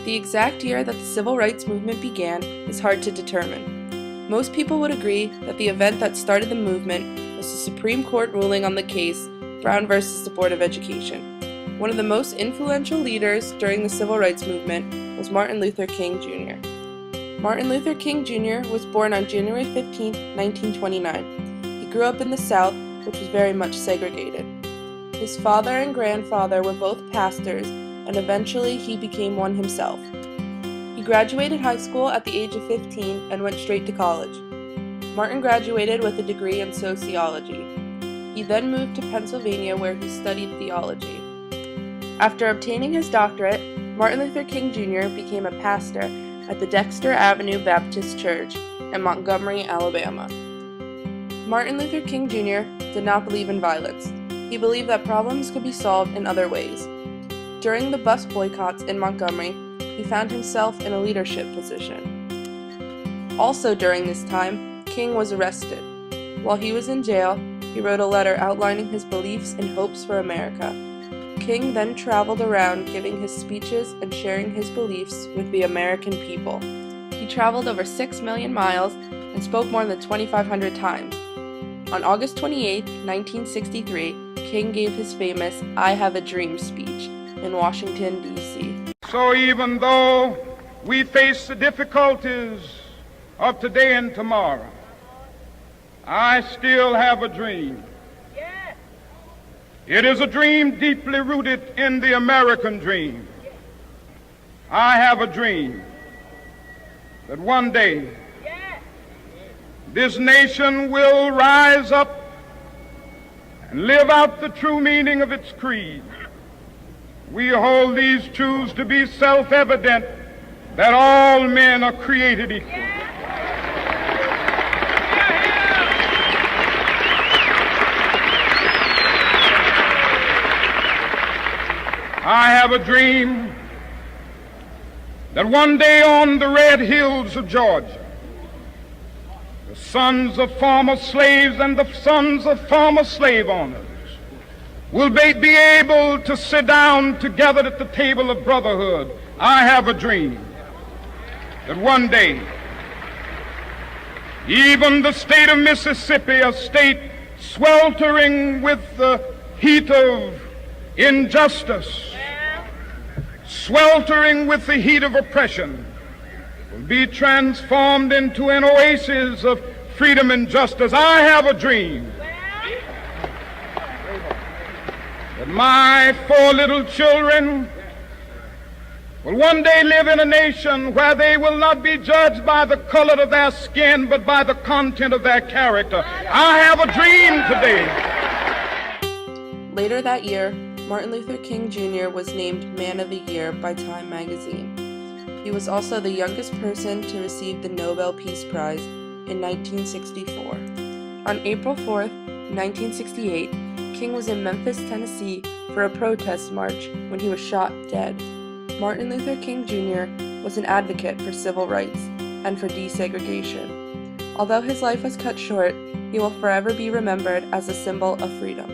The exact year that the civil rights movement began is hard to determine. Most people would agree that the event that started the movement was the Supreme Court ruling on the case Brown versus the Board of Education. One of the most influential leaders during the civil rights movement was Martin Luther King Jr. Martin Luther King Jr. was born on January 15, 1929. He grew up in the South, which was very much segregated. His father and grandfather were both pastors, and eventually he became one himself. He graduated high school at the age of 15 and went straight to college. Martin graduated with a degree in sociology. He then moved to Pennsylvania where he studied theology. After obtaining his doctorate, Martin Luther King Jr. became a pastor at the Dexter Avenue Baptist Church in Montgomery, Alabama. Martin Luther King Jr. did not believe in violence. He believed that problems could be solved in other ways. During the bus boycotts in Montgomery, he found himself in a leadership position. Also during this time, King was arrested. While he was in jail, he wrote a letter outlining his beliefs and hopes for America. King then traveled around giving his speeches and sharing his beliefs with the American people. He traveled over 6 million miles and spoke more than 2,500 times. On August 28, 1963, King gave his famous "I Have a Dream" speech in Washington, D.C. So even though we face the difficulties of today and tomorrow, I still have a dream. It is a dream deeply rooted in the American dream. I have a dream that one day this nation will rise up and live out the true meaning of its creed. We hold these truths to be self-evident, that all men are created equal. I have a dream that one day on the red hills of Georgia, the sons of former slaves and the sons of former slave owners will be able to sit down together at the table of brotherhood. I have a dream that one day even the state of Mississippi, a state sweltering with the heat of injustice, sweltering with the heat of oppression, will be transformed into an oasis of freedom and justice. I have a dream that my 4 little children will one day live in a nation where they will not be judged by the color of their skin, but by the content of their character. I have a dream today. Later that year, Martin Luther King Jr. was named Man of the Year by Time magazine. He was also the youngest person to receive the Nobel Peace Prize in 1964. On April 4th, 1968, King was in Memphis, Tennessee for a protest march when he was shot dead. Martin Luther King Jr. was an advocate for civil rights and for desegregation. Although his life was cut short, he will forever be remembered as a symbol of freedom.